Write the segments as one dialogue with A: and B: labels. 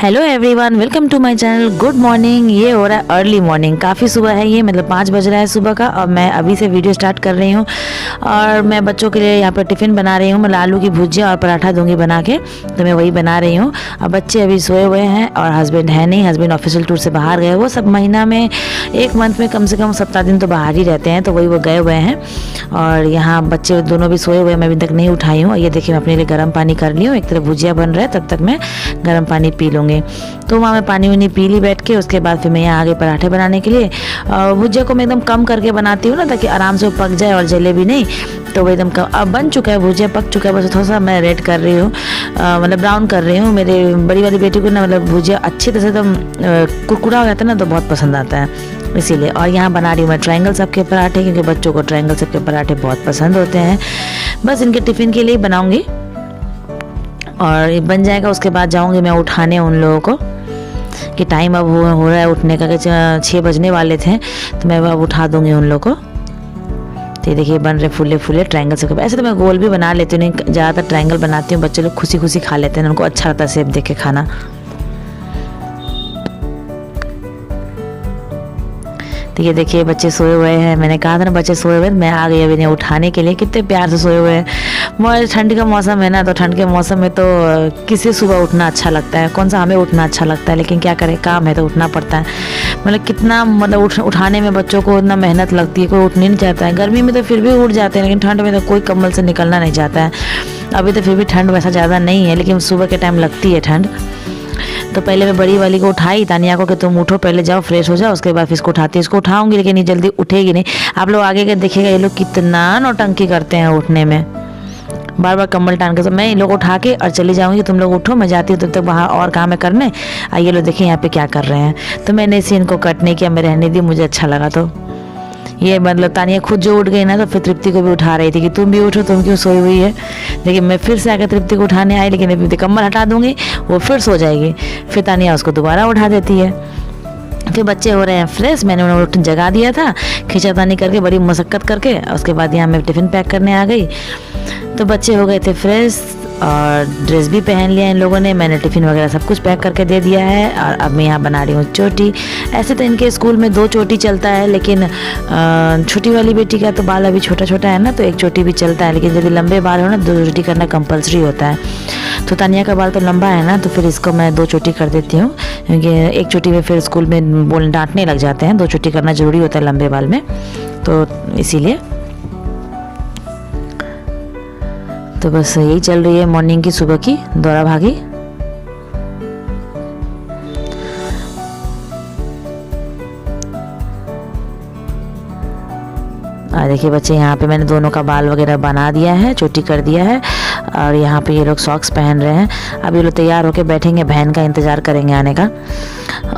A: Hello everyone, welcome to my channel. Good morning. ये हो रहा है अर्ली मॉर्निंग, काफ़ी सुबह है ये, मतलब 5 बज रहा है सुबह का। और मैं अभी से वीडियो स्टार्ट कर रही हूँ और मैं बच्चों के लिए यहाँ पर टिफ़िन बना रही हूँ। मतलब आलू की भुजिया और पराठा दूंगी बना के, तो मैं वही बना रही हूँ। अब बच्चे अभी सोए हुए हैं और हस्बैंड है नहीं, हस्बैंड ऑफिशियल टूर से बाहर गए। वो सब महीना में एक मंथ में कम से कम 7 दिन तो बाहर ही रहते हैं, तो वही वो गए हुए हैं। और यहाँ बच्चे दोनों भी सोए हुए हैं, मैं अभी तक नहीं उठाई हूँ। ये देखिए मैं अपने लिए गर्म पानी कर ली हूँ, एक तरफ भुजिया बन रहा है, तब तक मैं गर्म पानी पी लूँगी। तो वहाँ मैं पानी वानी पी ली बैठ के। उसके बाद फिर मैं यहाँ आगे पराठे बनाने के लिए। भुजिया को मैं एकदम कम करके बनाती हूँ ना, ताकि आराम से वो पक जाए और जले भी नहीं। तो वो एकदम कम, अब बन चुका है, भुजिया पक चुका है, बस थोड़ा सा मैं रेड कर रही हूँ, मतलब ब्राउन कर रही हूँ। मेरे बड़ी वाली बेटी को ना मतलब भुजिया अच्छी तरह से एकदम कुरकुरा हो जाता है ना, तो बहुत पसंद आता है इसीलिए। और यहाँ बना रही हूँ मैं ट्रायंगल सबके पराठे, क्योंकि बच्चों को ट्रायंगल सबके पराठे बहुत पसंद होते हैं। बस इनके टिफ़िन के लिए बनाऊँगी और ये बन जाएगा। उसके बाद जाऊँगी मैं उठाने उन लोगों को, कि टाइम अब हो रहा है उठने का, कि 6 बजने वाले थे, तो मैं अब उठा दूँगी उन लोगों को। तो ये देखिए बन रहे फुले फुले ट्रायंगल से। ऐसे तो मैं गोल भी बना लेती हूँ, नहीं ज़्यादातर ट्रायंगल बनाती हूँ। बच्चे लोग खुशी खुशी खा लेते हैं, उनको अच्छा लगता है शेप देख के खाना। तो ये देखिए बच्चे सोए हुए हैं, मैंने कहा था ना बच्चे सोए हुए हैं, मैं आ गई अभी इन्हें उठाने के लिए। कितने प्यार से सोए हुए हैं। ठंड का मौसम है ना, तो ठंड के मौसम में तो किसी सुबह उठना अच्छा लगता है, कौन सा हमें उठना अच्छा लगता है, लेकिन क्या करें, काम है तो उठना पड़ता है। मतलब कितना मतलब उठाने में बच्चों को इतना मेहनत लगती है, कोई उठने नहीं चाहता है। गर्मी में तो फिर भी उठ जाते हैं, लेकिन ठंड में तो कोई कम्बल से निकलना नहीं चाहता है। अभी तो फिर भी ठंड वैसा ज़्यादा नहीं है, लेकिन सुबह के टाइम लगती है ठंड। तो पहले मैं बड़ी वाली को उठाई, तानिया को, कि तुम उठो, पहले जाओ फ्रेश हो जाओ, उसके बाद फिर इसको उठाती। इसको उठाऊंगी लेकिन ये जल्दी उठेगी नहीं। आप लोग आगे के देखिएगा, ये लोग कितना नौटंकी करते हैं उठने में, बार बार कम्बल टान के। तो मैं इन लोग उठा के और चली जाऊंगी, तुम लोग उठो, मैं जाती हूँ तब तक बाहर और काम है करने। ये लोग देखिए यहाँ पे क्या कर रहे हैं। तो मैंने इसे इनको कट नहीं किया, मैं रहने दी, मुझे अच्छा लगा। तो ये मतलब तानिया खुद जो उठ गई ना, तो फिर तृप्ति को भी उठा रही थी कि तुम भी उठो, तुम क्यों सोई हुई है। लेकिन मैं फिर से आकर तृप्ति को उठाने आई, लेकिन अभी कम्बल हटा दूंगी, वो फिर सो जाएगी। फिर तानिया उसको दोबारा उठा देती है। फिर बच्चे हो रहे हैं फ्रेश, मैंने उन्हें जगा दिया था खींचातानी करके, बड़ी मशक्क़त करके। उसके बाद यहाँ मैं टिफ़िन पैक करने आ गई, तो बच्चे हो गए थे फ्रेश और ड्रेस भी पहन लिया इन लोगों ने। मैंने टिफ़िन वगैरह सब कुछ पैक करके दे दिया है। और अब मैं यहाँ बना रही हूँ चोटी। ऐसे तो इनके स्कूल में 2 चोटी चलता है, लेकिन छोटी वाली बेटी का तो बाल अभी छोटा छोटा है ना, तो 1 चोटी भी चलता है। लेकिन यदि लंबे बाल हो ना, 2 चोटी करना कंपलसरी होता है। तो तानिया का बाल तो लंबा है ना, तो फिर इसको मैं 2 चोटी कर देती हूँ, क्योंकि 1 चोटी में फिर स्कूल में बोलने डांटने लग जाते हैं। 2 चोटी करना ज़रूरी होता है लंबे बाल में, तो इसीलिए। तो बस यही चल रही है मॉर्निंग की, सुबह की दौड़ा भागी। देखिए बच्चे, यहाँ पे मैंने दोनों का बाल वगैरह बना दिया है, चोटी कर दिया है। और यहाँ पे ये लोग सॉक्स पहन रहे हैं। अब ये लोग तैयार होके बैठेंगे, बहन का इंतज़ार करेंगे आने का।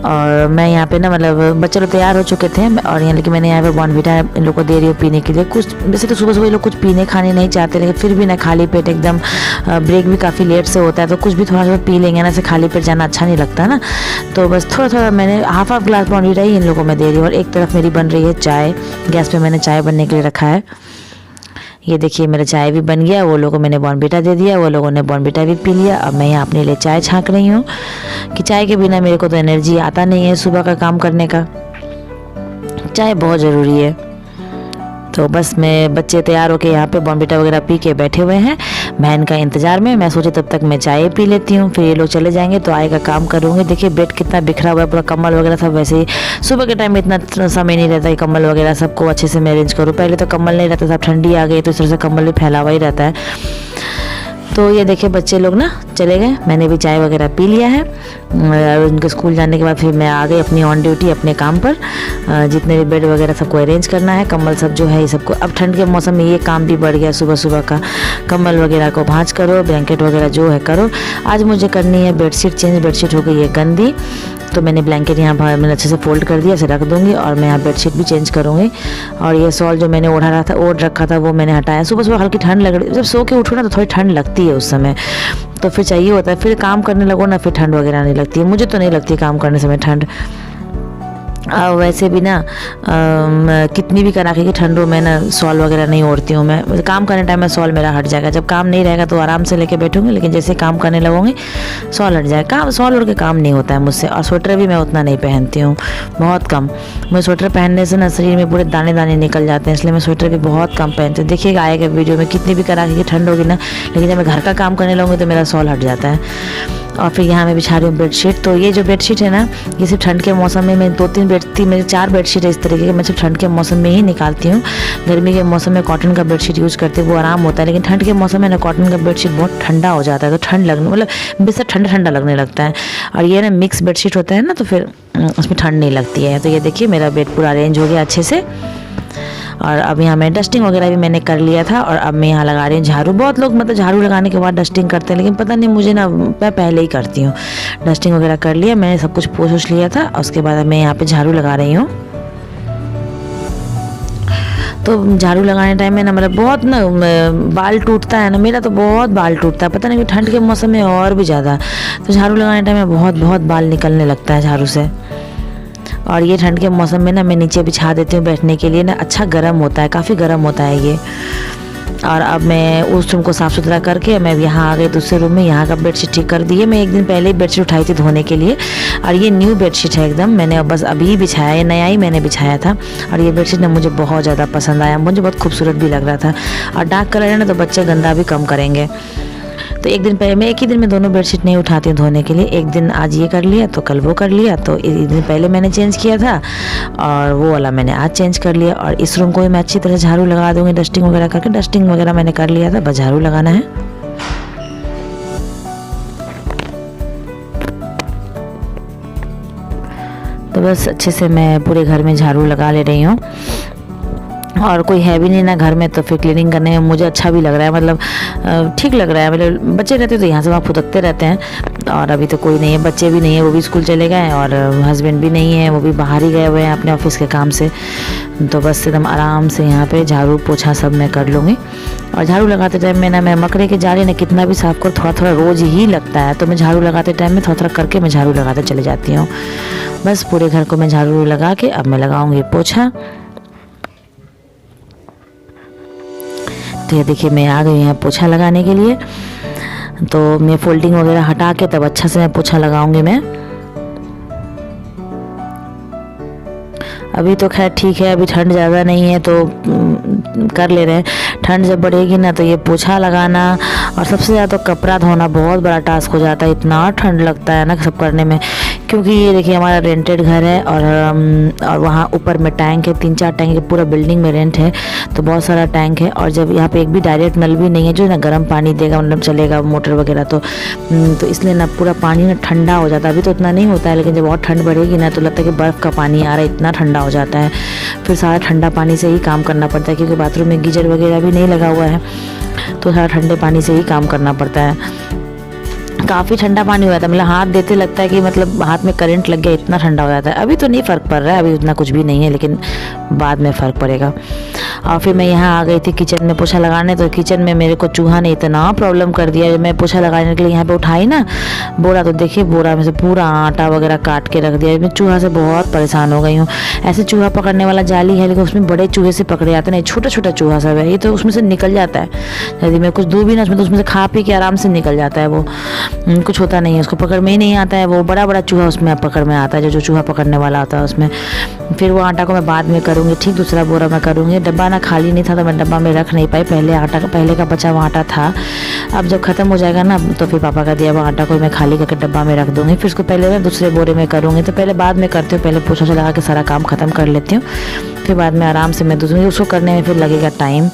A: और मैं यहाँ पे ना मतलब बच्चे लोग तैयार हो चुके थे, और यहाँ लेकिन मैंने यहाँ पे बॉर्नविटा इन लोग को दे रही हूँ पीने के लिए। कुछ वैसे तो सुबह सुबह ये लोग कुछ पीने खाने नहीं चाहते, लेकिन फिर भी ना खाली पेट एकदम, ब्रेक भी काफ़ी लेट से होता है, तो कुछ भी थोड़ा थोड़ा पी लेंगे ना, ऐसे खाली पेट जाना अच्छा नहीं लगता ना। तो बस थोड़ा थोड़ा मैंने हाफ ग्लास बॉर्नविटा ही इन लोगों को मैं दे रही हूँ। और एक तरफ मेरी बन रही है चाय, गैस पे मैंने चाय बनने के लिए रखा है। ये देखिए मेरा चाय भी बन गया, वो लोगों को मैंने बॉर्नविटा दे दिया, वो लोगों ने बॉर्नविटा भी पी लिया। अब मैं यहाँ अपने लिए चाय छाँक रही हूँ, कि चाय के बिना मेरे को तो एनर्जी आता नहीं है सुबह का काम करने का। चाय बहुत ज़रूरी है। तो बस मैं बच्चे तैयार होके यहाँ पे बॉर्नविटा वगैरह पी के बैठे हुए हैं बहन का इंतज़ार में। मैं सोची तब तक मैं चाय पी लेती हूँ, फिर ये लोग चले जाएंगे तो आए का काम करूँगी। देखिए बेड कितना बिखरा हुआ है, पूरा कम्बल वगैरह सब। वैसे ही सुबह के टाइम में इतना समय नहीं रहता है कम्बल वगैरह सबको अच्छे से मैं अरेंज करूँ। पहले तो कम्बल नहीं रहता था, ठंडी आ गई तो इस तरह से कम्बल भी फैला हुआ ही रहता है। तो ये देखिए बच्चे लोग ना चले गए, मैंने भी चाय वगैरह पी लिया है। उनके स्कूल जाने के बाद फिर मैं आ गई अपनी ऑन ड्यूटी अपने काम पर। जितने भी बेड वगैरह सबको अरेंज करना है, कम्बल सब जो है ये सबको। अब ठंड के मौसम में ये काम भी बढ़ गया सुबह सुबह का, कम्बल वगैरह को भांज करो, ब्लैंकेट वगैरह जो है करो। आज मुझे करनी है बेडशीट चेंज, बेडशीट हो गई है गंदी, तो मैंने ब्लैंकेट यहाँ पर मैंने अच्छे से फोल्ड कर दिया, इसे रख दूँगी। और मैं यहाँ बेडशीट भी चेंज करूँगी। और ये शॉल जो मैंने ओढ़ रखा था वो मैंने हटाया। सुबह सुबह हल्की ठंड लग रही, जब सो के उठो ना तो थोड़ी ठंड लगती है उस समय, तो फिर चाहिए होता है। फिर काम करने लगो ना, फिर ठंड वगैरह नहीं लगती है, मुझे तो नहीं लगती काम करने समय ठंड। वैसे भी ना कितनी भी कड़ाके की ठंड हो, मैं ना शॉल वगैरह नहीं ओढ़ती हूँ। मैं काम करने टाइम में शॉल मेरा हट जाएगा, जब काम नहीं रहेगा तो आराम से लेके बैठूंगी, लेकिन जैसे काम करने लगूंगी शॉल हट जाएगा। काम शॉल ओढ़ के काम नहीं होता है मुझसे। और स्वेटर भी मैं उतना नहीं पहनती हूँ, बहुत कम। मैं स्वेटर पहनने से ना शरीर में पूरे दाने दाने निकल जाते हैं, इसलिए मैं स्वेटर भी बहुत कम पहनती हूँ। देखिएगा आएगा वीडियो में, कितनी भी कड़ाके की ठंड होगी ना, लेकिन जब मैं घर का काम करने लगूँगी तो मेरा शॉल हट जाता है। और फिर यहाँ मैं बिछा रही हूँ बेडशीट। तो ये जो बेडशीट है ना, ये सिर्फ ठंड के मौसम में मैं 2-3 मेरे 4 बेडशीट है इस तरीके के, मैं सिर्फ ठंड के मौसम में ही निकालती हूँ। गर्मी के मौसम में कॉटन का बेडशीट यूज़ करती हूँ, वो आराम होता है। लेकिन ठंड के मौसम में ना कॉटन का बेडशीट बहुत ठंडा हो जाता है, तो ठंड लगने मतलब बिस्तर ठंडा ठंडा लगने लगता है। और ये ना मिक्स बेडशीट होता है ना, तो फिर उसमें ठंड नहीं लगती है। तो ये देखिए मेरा बेड पूरा अरेंज हो गया अच्छे से। और अब यहाँ मैं डस्टिंग वगैरह भी मैंने कर लिया था, और अब मैं यहाँ लगा रही हूँ झाड़ू। बहुत लोग मतलब झाड़ू लगाने के बाद डस्टिंग करते हैं, लेकिन पता नहीं मुझे ना, मैं पहले ही करती हूँ। डस्टिंग वगैरह कर लिया मैंने, सब कुछ पोंछ लिया था, और उसके बाद मैं यहाँ पे झाड़ू लगा रही हूँ। तो झाड़ू लगाने टाइम में ना मेरा बहुत ना बाल टूटता है ना, मेरा तो बहुत बाल टूटता है, पता नहीं ठंड के मौसम में और भी ज़्यादा। तो झाड़ू लगाने टाइम में बहुत बहुत बाल निकलने लगता है झाड़ू से। और ये ठंड के मौसम में ना मैं नीचे बिछा देती हूँ बैठने के लिए ना, अच्छा गर्म होता है, काफ़ी गर्म होता है ये। और अब मैं उस रूम को साफ़ सुथरा करके मैं यहाँ आ गई दूसरे रूम में। यहाँ का बेडशीट ठीक कर दी है, मैं एक दिन पहले ही बेडशीट उठाई थी धोने के लिए। और ये न्यू बेडशीट है एकदम, मैंने बस अभी बिछाया, ये नया ही मैंने बिछाया था। और ये बेडशीट ना मुझे बहुत ज़्यादा पसंद आया, मुझे बहुत खूबसूरत भी लग रहा था। और डार्क कलर है ना, तो बच्चे गंदा भी कम करेंगे। तो एक दिन पहले मैं एक ही दिन में दोनों बेडशीट नहीं उठाती हूँ धोने के लिए, एक दिन आज ये कर लिया तो कल वो कर लिया। तो एक दिन पहले मैंने चेंज किया था, और वो वाला मैंने आज चेंज कर लिया। और इस रूम को भी मैं अच्छी तरह झाड़ू लगा दूँगी, डस्टिंग वगैरह करके। डस्टिंग वगैरह मैंने कर लिया था, बस झाड़ू लगाना है। तो बस अच्छे से मैं पूरे घर में झाड़ू लगा ले रही हूँ। और कोई है भी नहीं ना घर में, तो फिर क्लीनिंग करने में मुझे अच्छा भी लग रहा है, मतलब ठीक लग रहा है। मतलब बच्चे रहते तो यहाँ से वहाँ फुदकते रहते हैं, और अभी तो कोई नहीं है, बच्चे भी नहीं है, वो भी स्कूल चले गए हैं, और हस्बैंड भी नहीं है, वो भी बाहर ही गए हुए हैं अपने ऑफिस के काम से। तो बस एकदम आराम से यहाँ पे झाड़ू पोछा सब मैं कर लूँगी। और झाड़ू लगाते टाइम में ना, मैं मकड़े के जाले ना कितना भी साफ करो, थोड़ा थोड़ा रोज़ ही लगता है। तो मैं झाड़ू लगाते टाइम में थोड़ा थोड़ा करके मैं झाड़ू लगाते चले जाती हूँ। बस पूरे घर को मैं झाड़ू लगा के अब मैं लगाऊँगी पोछा। तो ये देखिए मैं आ गई यहाँ पोछा लगाने के लिए। तो मैं फोल्डिंग वगैरह हटा के तब अच्छा से मैं पोछा लगाऊंगी मैं। अभी तो खैर ठीक है, अभी ठंड ज़्यादा नहीं है तो कर ले रहे हैं। ठंड जब बढ़ेगी ना तो ये पोछा लगाना और सबसे ज़्यादा तो कपड़ा धोना बहुत बड़ा टास्क हो जाता है। इतना ठंड लगता है ना सब करने में, क्योंकि ये देखिए हमारा रेंटेड घर है, और वहाँ ऊपर में टैंक है, 3-4 टैंक है, पूरा बिल्डिंग में रेंट है, तो बहुत सारा टैंक है। और जब यहाँ पे एक भी डायरेक्ट नल भी नहीं है जो ना गर्म पानी देगा, मतलब चलेगा मोटर वगैरह, तो इसलिए ना पूरा पानी ना ठंडा हो जाता है। अभी तो उतना नहीं होता है, लेकिन जब और ठंड बढ़ेगी ना तो लगता है कि बर्फ़ का पानी आ रहा है, इतना ठंडा हो जाता है। फिर सारा ठंडा पानी से ही काम करना पड़ता है, क्योंकि बाथरूम में गीजर वगैरह भी नहीं लगा हुआ है, तो सारा ठंडे पानी से ही काम करना पड़ता है। काफ़ी ठंडा पानी हो जाता है, मतलब हाथ देते लगता है कि मतलब हाथ में करंट लग गया, इतना ठंडा हो जाता है। अभी तो नहीं फ़र्क पड़ रहा है, अभी उतना कुछ भी नहीं है, लेकिन बाद में फ़र्क पड़ेगा। और फिर मैं यहाँ आ गई थी किचन में पोछा लगाने। तो किचन में मेरे को चूहा ने इतना प्रॉब्लम कर दिया। जब मैं पोछा लगाने के लिए यहाँ पे उठाई ना बोरा, तो देखिए बोरा में से पूरा आटा वगैरह काट के रख दिया। मैं चूहा से बहुत परेशान हो गई हूँ। ऐसे चूहा पकड़ने वाला जाली है, लेकिन उसमें बड़े चूहे से पकड़े जाते हैं, छोटा छोटा चूहा सब है, ये तो उसमें से निकल जाता है। यदि मैं कुछ दूर भी ना उसमें, तो उसमें से खा पी के आराम से निकल जाता है, वो कुछ होता नहीं है, उसको पकड़ में ही नहीं आता है। वो बड़ा बड़ा चूहा उसमें पकड़ में आता है, जो चूहा पकड़ने वाला होता है उसमें। फिर वो आटा को मैं बाद में करूँगी, ठीक दूसरा बोरा मैं करूँगी। डब्बा ना खाली नहीं था तो मैं डब्बा में रख नहीं पाई, पहले का बचा हुआ आटा था। अब जब ख़त्म हो जाएगा ना तो फिर पापा का दिया हुआ आटा को मैं खाली करके डब्बा में रख दूँगी। फिर उसको पहले मैं दूसरे बोरे में करूँगी, तो पहले बाद में करती हूँ, पहले पोछा लगा के सारा काम ख़त्म कर लेती हूँ, फिर बाद में आराम से मैं दूसरी उसको करने में फिर लगेगा टाइम।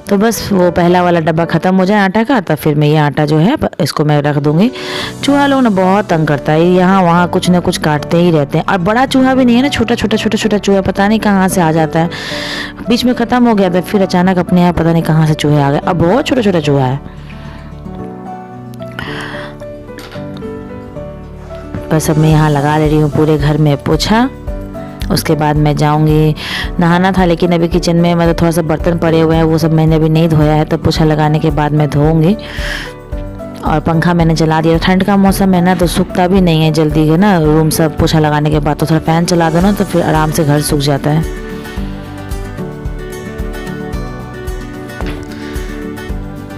A: तो बस वो पहला वाला डब्बा ख़त्म हो जाए आटा का, तो फिर मैं ये आटा जो है इसको मैं रख दूँगी। चूहा लोग ना बहुत तंग करता है, यहाँ वहाँ कुछ ना कुछ काटते ही रहते हैं। और बड़ा चूहा भी नहीं है ना, छोटा छोटा चूहा पता नहीं कहाँ से आ जाता है। बीच में ख़त्म हो गया था, फिर अचानक अपने यहाँ पता नहीं कहाँ से चूहे आ गए। अब बहुत छोटा छोटा चूहा है। बस अब मैं यहाँ लगा ले रही हूँ पूरे घर में पोछा। उसके बाद मैं जाऊंगी, नहाना था लेकिन अभी किचन में मतलब थोड़ा सा बर्तन पड़े हुए हैं, वो सब मैंने अभी नहीं धोया है, तो पोछा लगाने के बाद मैं धोऊंगी। और पंखा मैंने चला दिया। ठंड का मौसम है ना तो सूखता भी नहीं है जल्दी है ना, रूम सब पोछा लगाने के बाद। तो थोड़ा फ़ैन चला दो ना तो फिर आराम से घर सूख जाता है।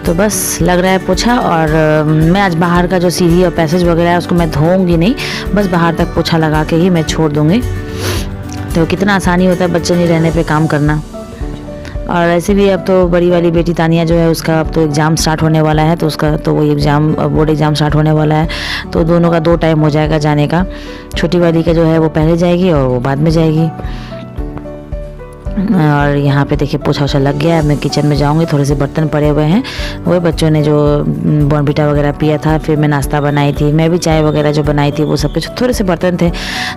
A: तो बस लग रहा है पोछा। और मैं आज बाहर का जो सीढ़ी और पैसेज वगैरह है उसको मैं धोऊंगी नहीं, बस बाहर तक पोछा लगा के ही मैं छोड़ दूंगी। तो कितना आसानी होता है बच्चे नहीं रहने पे काम करना। और ऐसे भी अब तो बड़ी वाली बेटी तानिया जो है उसका अब तो एग्ज़ाम स्टार्ट होने वाला है, तो उसका तो वही एग्ज़ाम बोर्ड एग्ज़ाम स्टार्ट होने वाला है, तो दोनों का 2 टाइम हो जाएगा जाने का। छोटी वाली का जो है वो पहले जाएगी और वो बाद में जाएगी। और यहाँ पे देखिए पोछा वोछा लग गया है। मैं किचन में जाऊँगी, थोड़े से बर्तन पड़े हुए हैं, वही बच्चों ने जो बॉर्नविटा वगैरह पिया था, फिर मैं नाश्ता बनाई थी, मैं भी चाय वगैरह जो बनाई थी वो सब कुछ, थोड़े से बर्तन थे,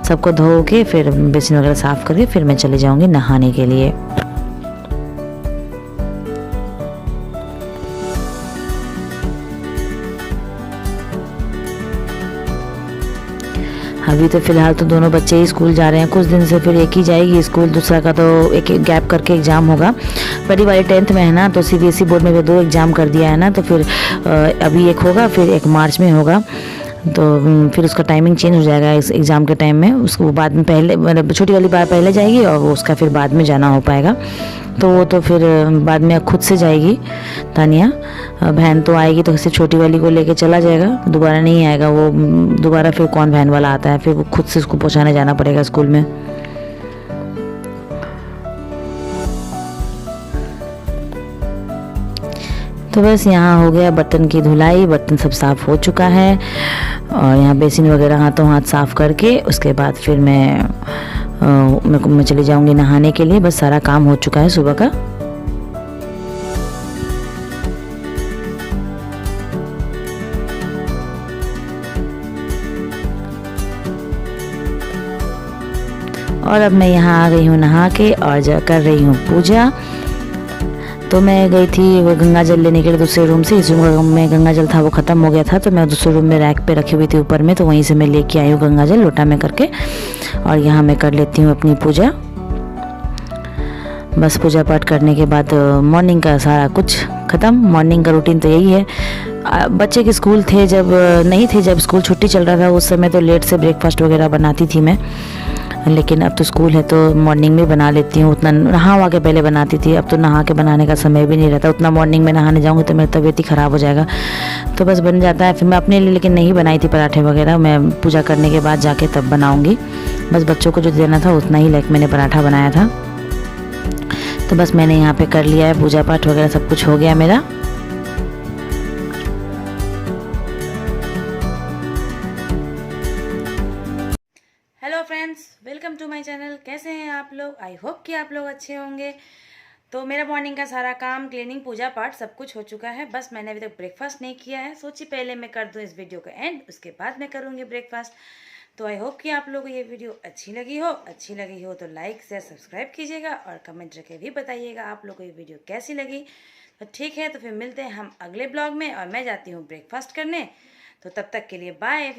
A: सबको धो के फिर बेसिन वगैरह साफ़ करके फिर मैं चली जाऊँगी नहाने के लिए। अभी तो फ़िलहाल तो दोनों बच्चे ही स्कूल जा रहे हैं, कुछ दिन से फिर एक ही जाएगी स्कूल, दूसरा का तो एक गैप करके एग्ज़ाम होगा। बड़ी वाली 10th में है ना, तो CBSE बोर्ड में भी 2 एग्ज़ाम कर दिया है ना, तो फिर अभी एक होगा, फिर एक मार्च में होगा। तो फिर उसका टाइमिंग चेंज हो जाएगा इस एग्ज़ाम के टाइम में। उसको बाद में पहले मतलब छोटी वाली बार पहले जाएगी और वो उसका फिर बाद में जाना हो पाएगा। तो वो तो फिर बाद में खुद से जाएगी तानिया। बहन तो आएगी तो सिर्फ छोटी वाली को लेके चला जाएगा, दोबारा नहीं आएगा वो। दोबारा फिर कौन बहन वाला आता है, फिर वो खुद से उसको पहुँचाने जाना पड़ेगा स्कूल में। तो बस यहाँ हो गया बर्तन की धुलाई, बर्तन सब साफ़ हो चुका है। और यहाँ बेसिन वगैरह हाथों हाथ साफ़ करके उसके बाद फिर मैं चली जाऊँगी नहाने के लिए। बस सारा काम हो चुका है सुबह का। और अब मैं यहाँ आ गई हूँ नहा के और कर रही हूँ पूजा। तो मैं गई थी वो गंगा जल लेने के लिए दूसरे रूम से। इस रूम में गंगा जल था वो ख़त्म हो गया था, तो मैं दूसरे रूम में रैक पे रखी हुई थी ऊपर में, तो वहीं से मैं लेके आई हूँ गंगा जल लोटा में करके। और यहाँ मैं कर लेती हूँ अपनी पूजा। बस पूजा पाठ करने के बाद मॉर्निंग का सारा कुछ ख़त्म। मॉर्निंग का रूटीन तो यही है। बच्चे के स्कूल थे जब नहीं थे, जब स्कूल छुट्टी चल रहा था उस समय तो लेट से ब्रेकफास्ट वगैरह बनाती थी मैं, लेकिन अब तो स्कूल है तो मॉर्निंग में बना लेती हूँ। उतना नहा वहा के पहले बनाती थी, अब तो नहा के बनाने का समय भी नहीं रहता। उतना मॉर्निंग में नहाने जाऊँगी तो मेरी तबीयत ही ख़राब हो जाएगा, तो बस बन जाता है। फिर मैं अपने लिए लेकिन नहीं बनाई थी पराठे वगैरह, मैं पूजा करने के बाद जाके तब बनाऊँगी। बस बच्चों को जो देना था उतना ही लाइक मैंने पराठा बनाया था। तो बस मैंने यहाँ पे कर लिया है पूजा पाठ वगैरह, सब कुछ हो गया मेरा।
B: Hello friends, welcome to my channel. कैसे हैं आप लोग? आई होप कि आप लोग अच्छे होंगे। तो मेरा मॉर्निंग का सारा काम, क्लीनिंग, पूजा पाठ सब कुछ हो चुका है। बस मैंने अभी तक ब्रेकफास्ट नहीं किया है, सोची पहले मैं कर दूं इस वीडियो का एंड, उसके बाद मैं करूंगी ब्रेकफास्ट। तो आई होप कि आप लोगों को ये वीडियो अच्छी लगी हो तो लाइक शेयर सब्सक्राइब कीजिएगा और कमेंट करके भी बताइएगा आप लोगों को ये वीडियो कैसी लगी। तो ठीक है, तो फिर मिलते हैं हम अगले ब्लॉग में और मैं जाती हूँ ब्रेकफास्ट करने। तो तब तक के लिए बाय।